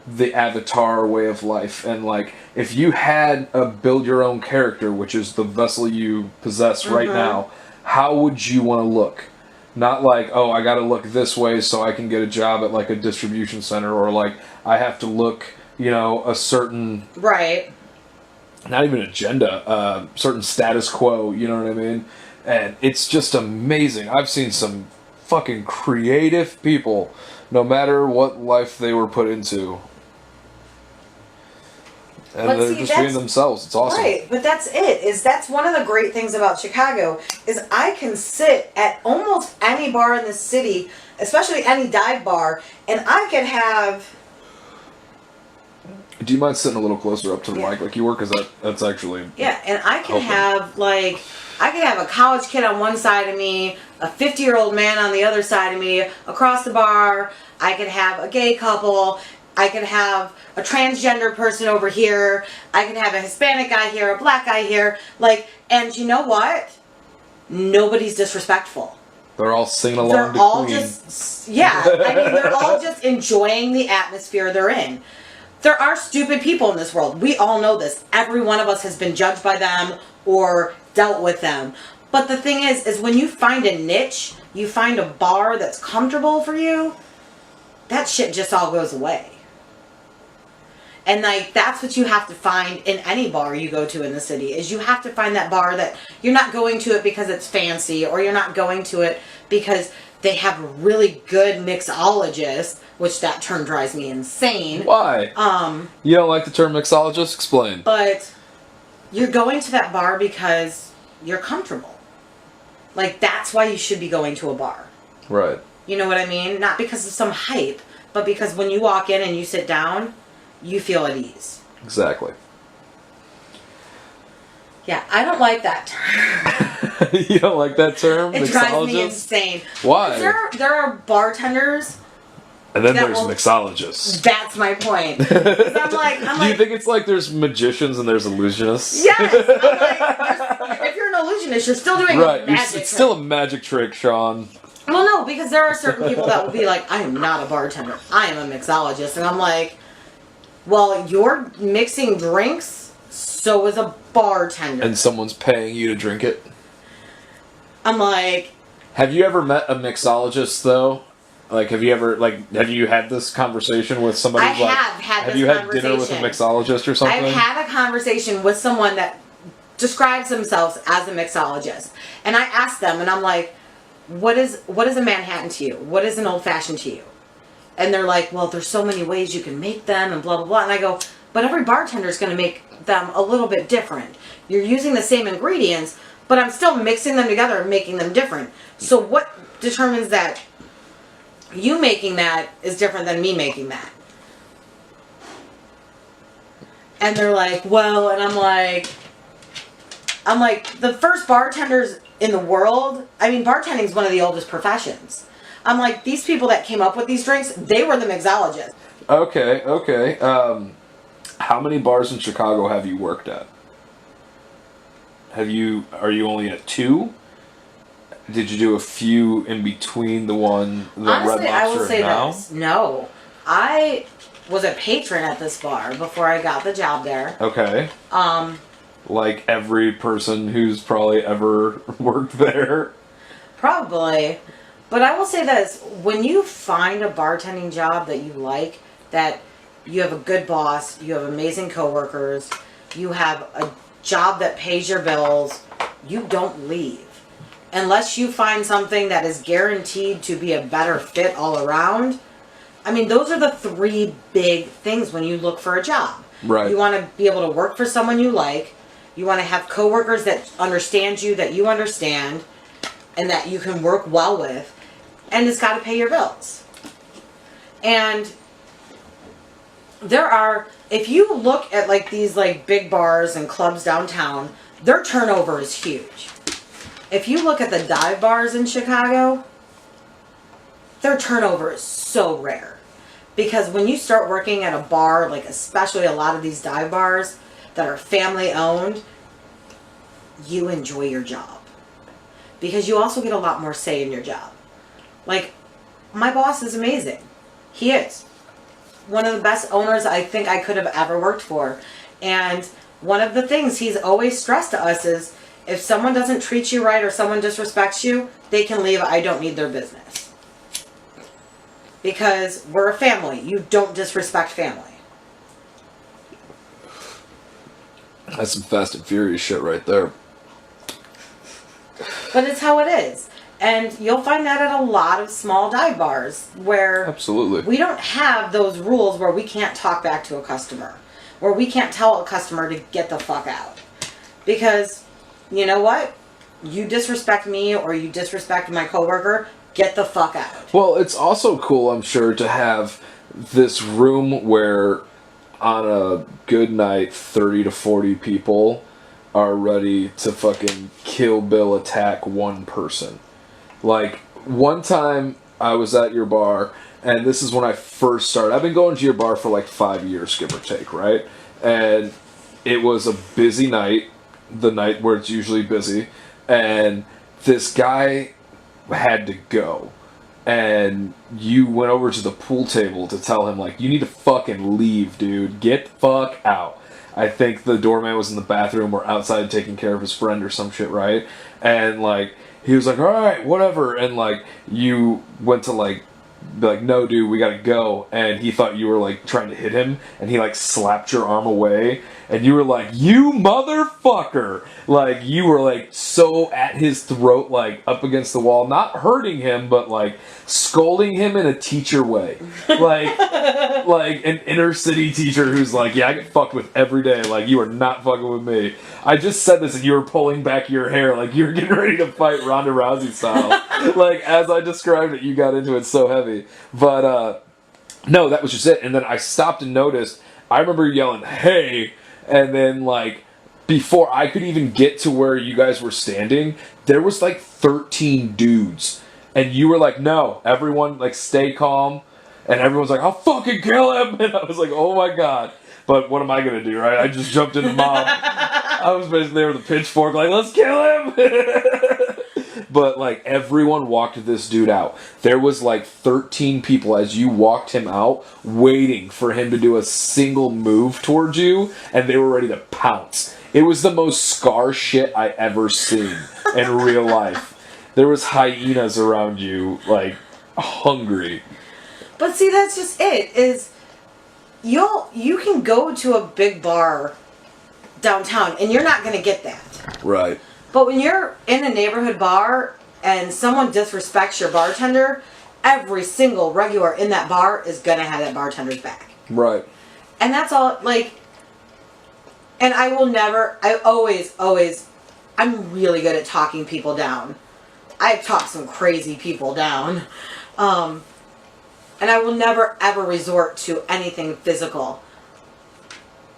the avatar way of life, and like, if you had a build your own character, which is the vessel you possess right now, how would you want to look? Not like, oh, I gotta look this way so I can get a job at like a distribution center, or like I have to look, a certain not even agenda, certain status quo, you know what I mean? And it's just amazing. I've seen some fucking creative people, no matter what life they were put into. And they're just being themselves. It's awesome. Right, but that's it. That's one of the great things about Chicago, is I can sit at almost any bar in the city, especially any dive bar, and I can have... Do you mind sitting a little closer up to the mic like you were? Because that's actually... Yeah, and I can have, like... I could have a college kid on one side of me, a 50-year-old man on the other side of me, across the bar. I could have a gay couple. I could have a transgender person over here. I could have a Hispanic guy here, a black guy here. Like, and you know what? Nobody's disrespectful. They're all singing along They're to all Queen. they're all just enjoying the atmosphere they're in. There are stupid people in this world. We all know this. Every one of us has been judged by them or dealt with them. But the thing is when you find a niche, you find a bar that's comfortable for you, that shit just all goes away. And like, that's what you have to find in any bar you go to in the city, is you have to find that bar that you're not going to it because it's fancy, or you're not going to it because they have a really good mixologist, which that term drives me insane. Why? You don't like the term mixologist? Explain. But you're going to that bar because you're comfortable. Like, that's why you should be going to a bar. Right. You know what I mean? Not because of some hype, but because when you walk in and you sit down, you feel at ease. Exactly. Yeah, I don't like that term. You don't like that term? It drives me insane. Why? There are bartenders. And then there's mixologists. That's my point. I'm like, Do you think it's like there's magicians and there's illusionists? Yes. I'm like, if you're an illusionist, you're still doing a magic trick. It's still a magic trick, Sean. Well, no, because there are certain people that will be like, I am not a bartender. I am a mixologist. And I'm like, well, you're mixing drinks, so is a bartender. And someone's paying you to drink it? I'm like... Have you ever met a mixologist, though? Like, have you had this conversation with somebody? Have had this conversation. Have you had dinner with a mixologist or something? I've had a conversation with someone that describes themselves as a mixologist. And I asked them, and I'm like, what is a Manhattan to you? What is an old-fashioned to you? And they're like, well, there's so many ways you can make them, and blah, blah, blah. And I go, but every bartender is going to make them a little bit different. You're using the same ingredients, but I'm still mixing them together and making them different. So what determines that you making that is different than me making that? And they're like, well, and I'm like, the first bartenders in the world, I mean, bartending is one of the oldest professions. I'm like, these people that came up with these drinks, they were the mixologists. Okay. How many bars in Chicago have you worked at? Are you only at 2? Did you do a few in between the Honestly, Red Lobster I will say now? this. No. I was a patron at this bar before I got the job there. Okay. Like every person who's probably ever worked there? Probably. But I will say this. When you find a bartending job that you like, that you have a good boss, you have amazing coworkers, you have a job that pays your bills, you don't leave. Unless you find something that is guaranteed to be a better fit all around. I mean, those are the 3 big things when you look for a job. Right. You want to be able to work for someone you like. You want to have coworkers that understand you, that you understand, and that you can work well with. And it's got to pay your bills. And there are, if you look at like these like big bars and clubs downtown, their turnover is huge. If you look at the dive bars in Chicago, their turnover is so rare. Because when you start working at a bar, like especially a lot of these dive bars that are family owned, you enjoy your job. Because you also get a lot more say in your job. Like, my boss is amazing. He is. One of the best owners I think I could have ever worked for. And one of the things he's always stressed to us is, if someone doesn't treat you right or someone disrespects you, they can leave. I don't need their business. Because we're a family. You don't disrespect family. That's some Fast and Furious shit right there. But it's how it is. And you'll find that at a lot of small dive bars where Absolutely. we don't have those rules where we can't talk back to a customer. Where we can't tell a customer to get the fuck out. Because, you know what? You disrespect me or you disrespect my coworker, get the fuck out. Well, it's also cool, I'm sure, to have this room where on a good night 30 to 40 people are ready to fucking Kill Bill attack one person. Like, one time I was at your bar, and this is when I first started. I've been going to your bar for like 5 years, give or take, right? And it was a busy night, the night where it's usually busy, and this guy had to go. And you went over to the pool table to tell him, like, you need to fucking leave, dude. Get the fuck out. I think the doorman was in the bathroom or outside taking care of his friend or some shit, right? And, like, he was like, alright, whatever. And, like, you went to, like, be like, no, dude, we gotta go. And he thought you were, like, trying to hit him. And he, like, slapped your arm away. And you were like, you motherfucker! Like, you were, like, so at his throat, like, up against the wall. Not hurting him, but, like, scolding him in a teacher way. Like an inner city teacher who's like, yeah, I get fucked with every day. Like, you are not fucking with me. I just said this and you were pulling back your hair like you were getting ready to fight Ronda Rousey style. Like, as I described it, you got into it so heavy. But, no, that was just it. And then I stopped and noticed, I remember yelling, hey, and then, like, before I could even get to where you guys were standing, there was, like, 13 dudes. And you were like, no, everyone, like, stay calm. And everyone's like, I'll fucking kill him. And I was like, oh my god. But what am I going to do, right? I just jumped in the mob. I was basically there with a pitchfork, like, let's kill him. But, like, everyone walked this dude out. There was, like, 13 people as you walked him out waiting for him to do a single move towards you. And they were ready to pounce. It was the most Scar shit I ever seen in real life. There was hyenas around you, like, hungry. But see, that's just it, is you can go to a big bar downtown and you're not going to get that. Right. But when you're in a neighborhood bar and someone disrespects your bartender, every single regular in that bar is going to have that bartender's back. Right. And that's all, like, and I always, I'm really good at talking people down. I've talked some crazy people down. And I will never, ever resort to anything physical.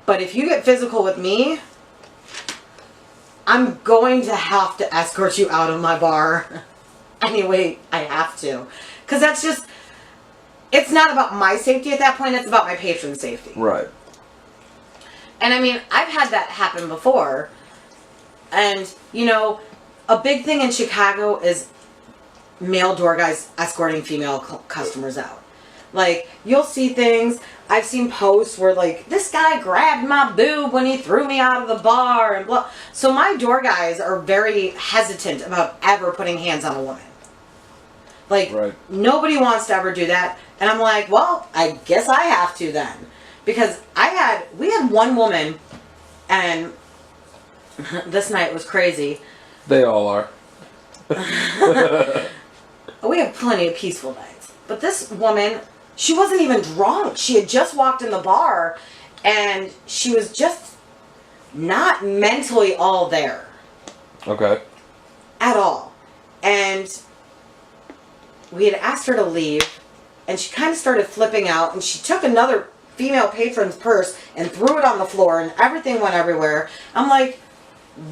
But if you get physical with me, I'm going to have to escort you out of my bar. Anyway, I have to. Because that's just, it's not about my safety at that point, it's about my patron's safety. Right. And I mean, I've had that happen before. And, you know, a big thing in Chicago is male door guys escorting female customers out. Like, you'll see things, I've seen posts where, like, this guy grabbed my boob when he threw me out of the bar and blah. So my door guys are very hesitant about ever putting hands on a woman. Like, right. Nobody wants to ever do that. And I'm like, well, I guess I have to then. Because we had one woman, and this night was crazy. They all are. We have plenty of peaceful nights. But this woman, she wasn't even drunk. She had just walked in the bar, and she was just not mentally all there. Okay. At all. And we had asked her to leave, and she kind of started flipping out, and she took another female patron's purse and threw it on the floor, and everything went everywhere. I'm like,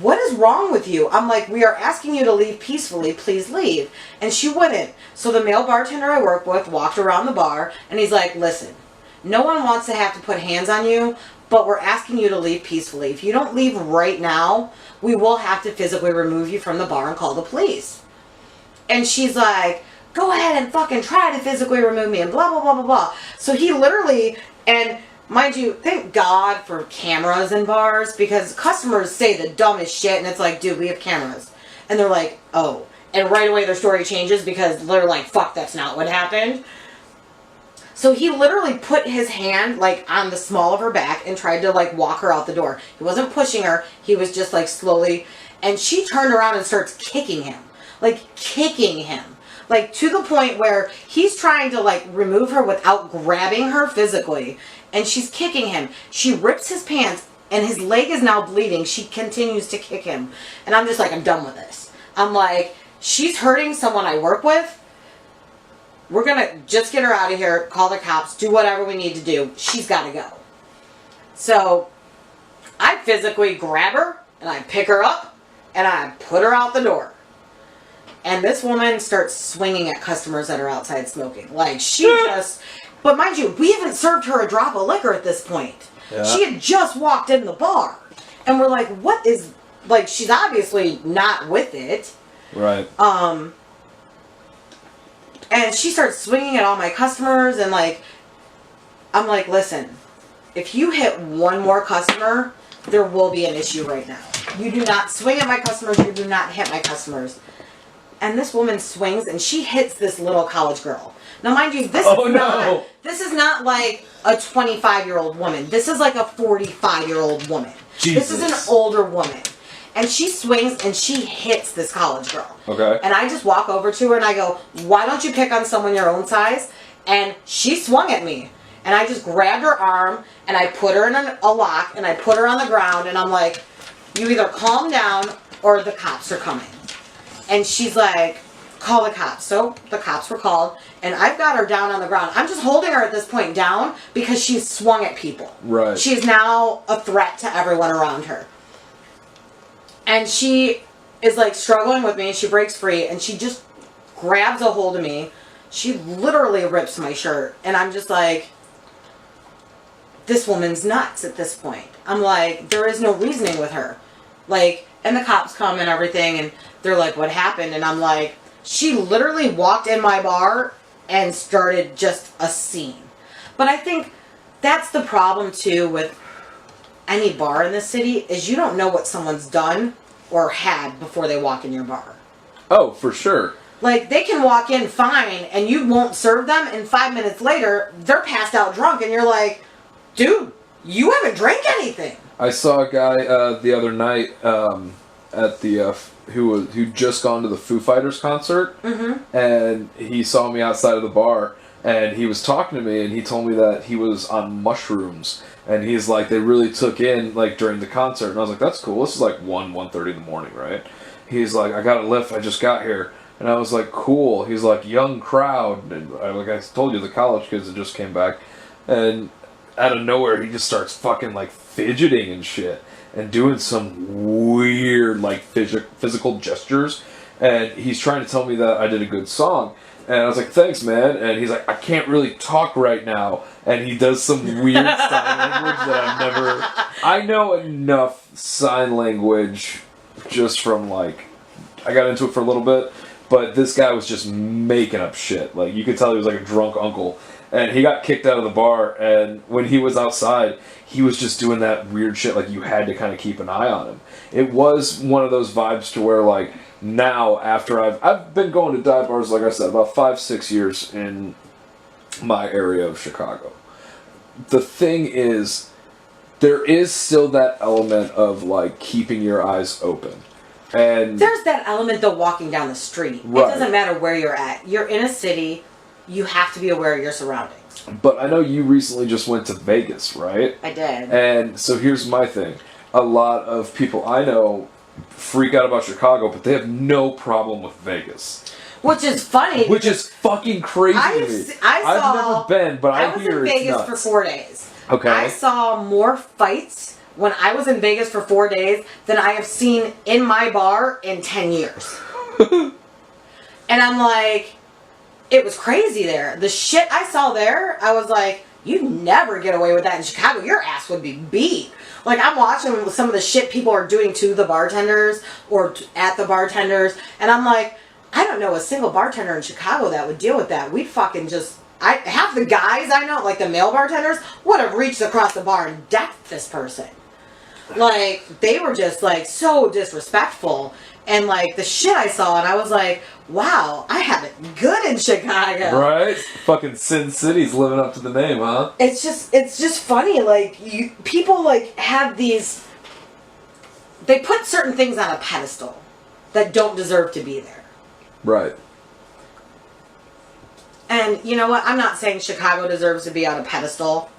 what is wrong with you? I'm like, we are asking you to leave peacefully. Please leave. And she wouldn't. So the male bartender I work with walked around the bar, and he's like, listen, no one wants to have to put hands on you, but we're asking you to leave peacefully. If you don't leave right now, we will have to physically remove you from the bar and call the police. And she's like, go ahead and fucking try to physically remove me and blah, blah, blah, blah, blah. So he literally, and mind you, thank God for cameras in bars, because customers say the dumbest shit, and it's like, dude, we have cameras. And they're like, oh. And right away their story changes because they're like, fuck, that's not what happened. So he literally put his hand, like, on the small of her back and tried to, like, walk her out the door. He wasn't pushing her. He was just, like, slowly. And she turned around and starts kicking him. Like, kicking him. Like, to the point where he's trying to, like, remove her without grabbing her physically. And she's kicking him. She rips his pants, and his leg is now bleeding. She continues to kick him. And I'm just like, I'm done with this. I'm like, she's hurting someone I work with. We're going to just get her out of here, call the cops, do whatever we need to do. She's got to go. So I physically grab her, and I pick her up, and I put her out the door. And this woman starts swinging at customers that are outside smoking. Like, she just... But mind you, we haven't served her a drop of liquor at this point. Yeah. She had just walked in the bar. And we're like, what is... Like, she's obviously not with it. Right. And she starts swinging at all my customers, and, like, I'm like, listen, if you hit one more customer, there will be an issue right now. You do not swing at my customers, you do not hit my customers. And this woman swings, and she hits this little college girl. Now, mind you, this is not like a 25-year-old woman. This is like a 45-year-old woman. Jesus. This is an older woman. And she swings and she hits this college girl. Okay. And I just walk over to her and I go, why don't you pick on someone your own size? And she swung at me. And I just grabbed her arm and I put her in a lock and I put her on the ground and I'm like, you either calm down or the cops are coming. And she's like, call the cops. So the cops were called and I've got her down on the ground. I'm just holding her at this point down because she's swung at people. Right. She's now a threat to everyone around her. And she is like struggling with me and she breaks free and she just grabs a hold of me. She literally rips my shirt and I'm just like, this woman's nuts at this point. I'm like, there is no reasoning with her. Like, and the cops come and everything and they're like, what happened? And I'm like, she literally walked in my bar and started just a scene. But I think that's the problem too with any bar in the city is you don't know what someone's done or had before they walk in your bar. Oh, for sure. Like, they can walk in fine and you won't serve them and 5 minutes later, they're passed out drunk and you're like, dude, you haven't drank anything. I saw a guy the other night at the who'd just gone to the Foo Fighters concert, and he saw me outside of the bar, and he was talking to me, and he told me that he was on mushrooms, and he's like, they really took in, like, during the concert, and I was like, that's cool, this is like 1:30 in the morning, right? He's like, I got a lift, I just got here, and I was like, cool. He's like, young crowd, and like I told you, the college kids that just came back, and out of nowhere, he just starts fucking, like, fidgeting and shit, and doing some weird, like, physical gestures, and he's trying to tell me that I did a good song, and I was like, thanks, man, and he's like, I can't really talk right now, and he does some weird sign language that I know enough sign language just from, like, I got into it for a little bit, but this guy was just making up shit, like, you could tell he was like a drunk uncle. And he got kicked out of the bar, and when he was outside, he was just doing that weird shit, like, you had to kind of keep an eye on him. It was one of those vibes to where, like, now, after I've been going to dive bars, like I said, about 5-6 years in my area of Chicago. The thing is, there is still that element of, like, keeping your eyes open. And there's that element, though, walking down the street. Right. It doesn't matter where you're at. You're in a city. You have to be aware of your surroundings. But I know you recently just went to Vegas, right? I did. And so here's my thing. A lot of people I know freak out about Chicago, but they have no problem with Vegas. Which is funny. Which is fucking crazy to me. I've never been, but I hear it's nuts. I was in Vegas for 4 days. Okay. I saw more fights when I was in Vegas for 4 days than I have seen in my bar in 10 years. And I'm like, it was crazy there. The shit I saw there, I was like, you'd never get away with that in Chicago. Your ass would be beat. Like, I'm watching some of the shit people are doing to the bartenders or at the bartenders, and I'm like, I don't know a single bartender in Chicago that would deal with that. We'd fucking just... half the guys I know, like the male bartenders, would have reached across the bar and decked this person. Like, they were just, like, so disrespectful. And, like, the shit I saw, and I was like, wow, I have it good in Chicago. Right? Fucking Sin City's living up to the name, huh? It's just funny, like, people, like, have these... They put certain things on a pedestal that don't deserve to be there. Right. And you know what? I'm not saying Chicago deserves to be on a pedestal.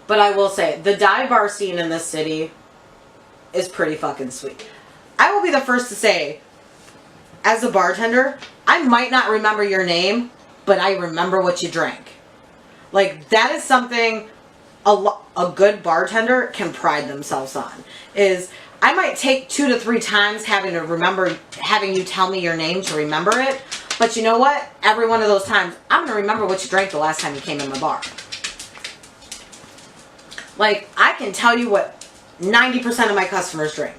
But I will say, the dive bar scene in this city is pretty fucking sweet. I will be the first to say, as a bartender, I might not remember your name, but I remember what you drank. Like, that is something a good bartender can pride themselves on. Is, I might take 2 to 3 times having you tell me your name to remember it. But you know what? Every one of those times, I'm going to remember what you drank the last time you came in my bar. Like, I can tell you what 90% of my customers drink.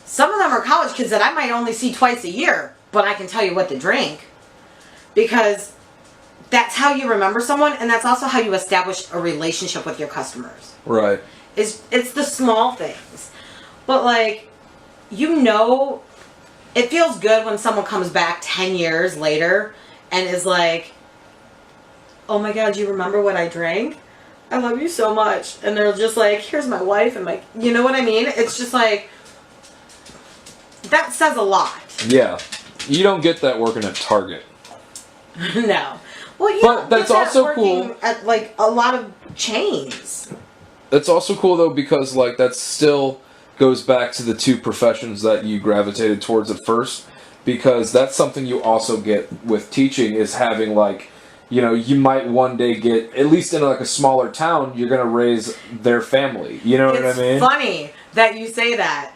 Some of them are college kids that I might only see twice a year, but I can tell you what they drink. Because that's how you remember someone, and that's also how you establish a relationship with your customers. Right. It's the small things. But, like, you know... It feels good when someone comes back 10 years later and is like, oh my God, you remember what I drank? I love you so much. And they're just like, here's my wife and my... You know what I mean? It's just like... That says a lot. Yeah. You don't get that working at Target. No. Well, you But don't that's get that also working cool. at, like, a lot of chains. That's also cool, though, because, like, that still goes back to the 2 professions that you gravitated towards at first. Because that's something you also get with teaching, is having, like, you know, you might one day get, at least in, like, a smaller town, you're going to raise their family. You know what I mean? It's funny that you say that,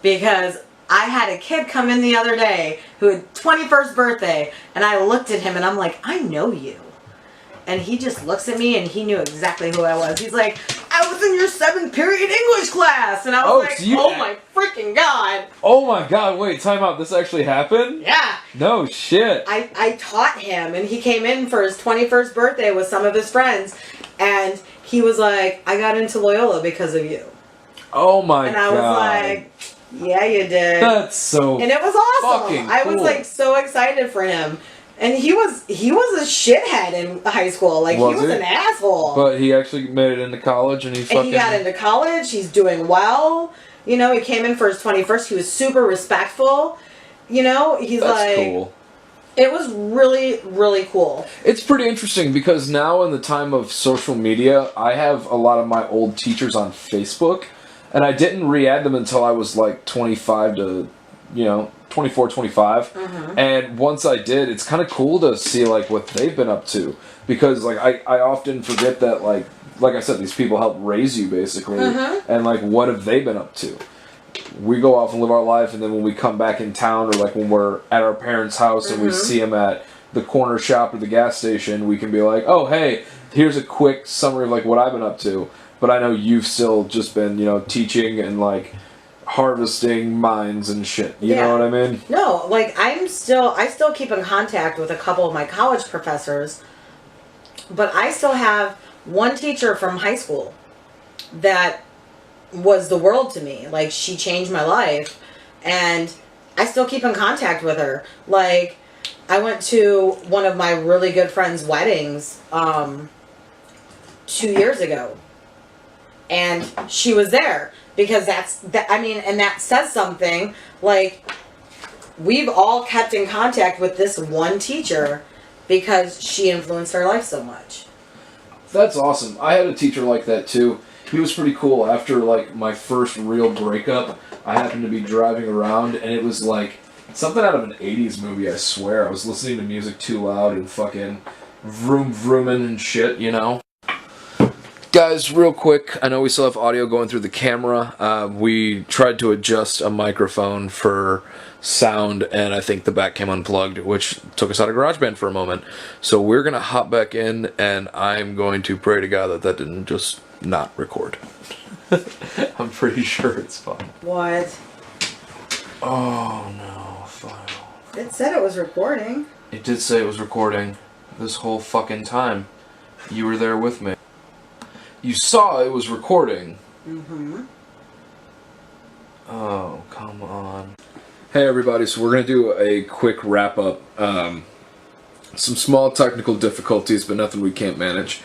because I had a kid come in the other day who had 21st birthday, and I looked at him and I'm like, I know you. And he just looks at me and he knew exactly who I was. He's like, I was in your 7th period English class. And I was like, so oh my freaking God. Oh my God, wait, time out. This actually happened? Yeah. No shit. I taught him, and he came in for his 21st birthday with some of his friends. And he was like, I got into Loyola because of you. Oh my God. And I was like, yeah, you did. That's so And it was awesome. fucking I was cool. like so excited for him. And he was a shithead in high school. Like, he was an asshole. But he actually made it into college, and he got into college. He's doing well. You know, he came in for his 21st. He was super respectful. You know, he's That's cool. It was really, really cool. It's pretty interesting because now in the time of social media, I have a lot of my old teachers on Facebook, and I didn't re-add them until I was like 25 to, 24, 25. Mm-hmm. And once I did, it's kind of cool to see like what they've been up to, because like I often forget that like I said, these people help raise you basically, Mm-hmm. and like what have they been up to? We go off and live our life, and then when we come back in town, or like when we're at our parents' house and we see them at the corner shop or the gas station, we can be like, oh hey, here's a quick summary of like what I've been up to. But I know you've still just been, teaching and like harvesting mines and shit. You know what I mean? No, like I still keep in contact with a couple of my college professors, but I still have one teacher from high school that was the world to me. Like, she changed my life, and I still keep in contact with her. Like, I went to one of my really good friends' weddings 2 years ago, and she was there because and that says something. Like, we've all kept in contact with this one teacher because she influenced our life so much. That's awesome. I had a teacher like that too. He was pretty cool. After like my first real breakup, I happened to be driving around, and it was like something out of an 80s movie, I swear. I was listening to music too loud and fucking vroom vrooming and shit, Guys, real quick, I know we still have audio going through the camera. We tried to adjust a microphone for sound, and I think the back came unplugged, which took us out of GarageBand for a moment. So we're going to hop back in, and I'm going to pray to God that that didn't just not record. I'm pretty sure it's fine. What? Oh, no, file. It said it was recording. It did say it was recording this whole fucking time. You were there with me. You saw it was recording. Mm-hmm. Oh, come on. Hey everybody, so we're going to do a quick wrap up. Some small technical difficulties, but nothing we can't manage.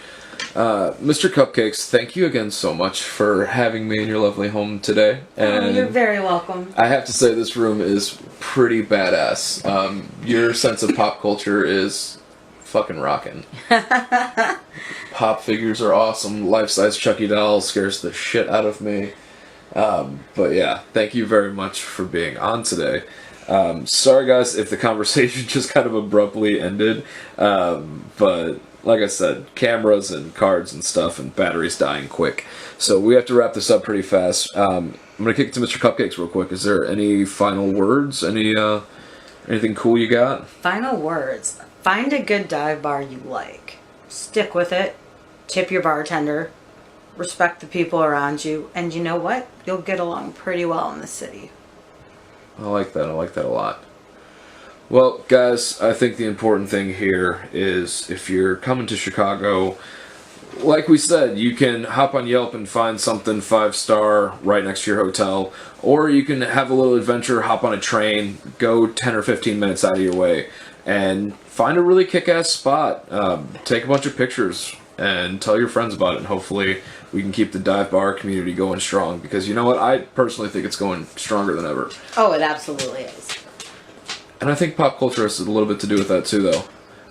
Mr. Cupcakes, thank you again so much for having me in your lovely home today. And you're very welcome. I have to say this room is pretty badass. Your sense of pop culture is fucking rocking. Pop figures are awesome. Life-size Chucky doll scares the shit out of me. But yeah, thank you very much for being on today. Sorry guys if the conversation just kind of abruptly ended. But like I said, cameras and cards and stuff and batteries dying quick. So we have to wrap this up pretty fast. I'm going to kick it to Mr. Cupcakes real quick. Is there any final words? Anything cool you got? Final words. Find a good dive bar you like. Stick with it. Tip your bartender. Respect the people around you. And you know what? You'll get along pretty well in the city. I like that. I like that a lot. Well, guys, I think the important thing here is if you're coming to Chicago, like we said, you can hop on Yelp and find something 5-star right next to your hotel, or you can have a little adventure, hop on a train, go 10 or 15 minutes out of your way, and find a really kick-ass spot. Take a bunch of pictures and tell your friends about it, and hopefully we can keep the dive bar community going strong, because you know what? I personally think it's going stronger than ever. Oh, it absolutely is. And I think pop culture has a little bit to do with that too, though.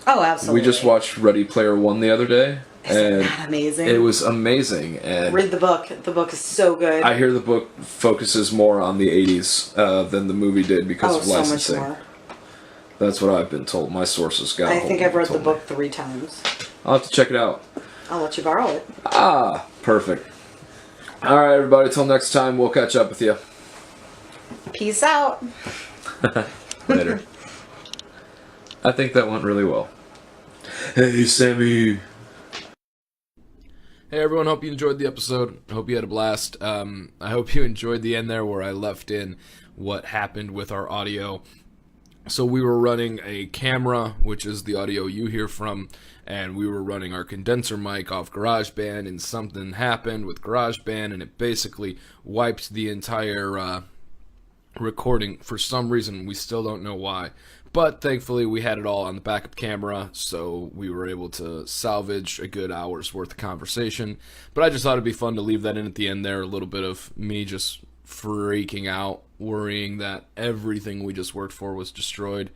Oh, absolutely. We just watched Ready Player One the other day. Isn't And that amazing? it was amazing. And read the book. The book is so good. I hear the book focuses more on the 80s than the movie did because of licensing. So much more. That's what I've been told. My sources got. I think I've read the book 3 times. I'll have to check it out. I'll let you borrow it. Ah, perfect. All right, everybody. Till next time, we'll catch up with you. Peace out. Later. I think that went really well. Hey, Sammy. Hey everyone, hope you enjoyed the episode. I hope you had a blast. I hope you enjoyed the end there where I left in what happened with our audio. So we were running a camera, which is the audio you hear from, and we were running our condenser mic off GarageBand, and something happened with GarageBand, and it basically wiped the entire recording for some reason. We still don't know why. But thankfully we had it all on the backup camera, so we were able to salvage a good hour's worth of conversation. But I just thought it'd be fun to leave that in at the end there, a little bit of me just freaking out, worrying that everything we just worked for was destroyed.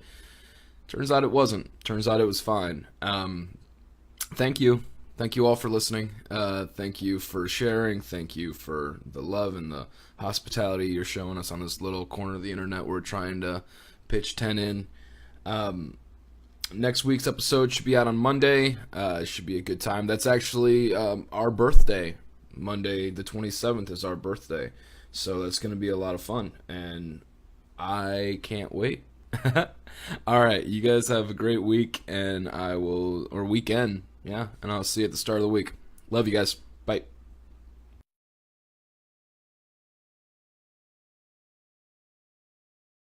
Turns out it wasn't. Turns out it was fine. Thank you. Thank you all for listening. Thank you for sharing. Thank you for the love and the hospitality you're showing us on this little corner of the internet we're trying to pitch 10 in. Next week's episode should be out on Monday. It should be a good time. That's actually our birthday. Monday the 27th is our birthday. So that's going to be a lot of fun. And I can't wait. Alright, you guys have a great week. And weekend. Yeah, and I'll see you at the start of the week. Love you guys.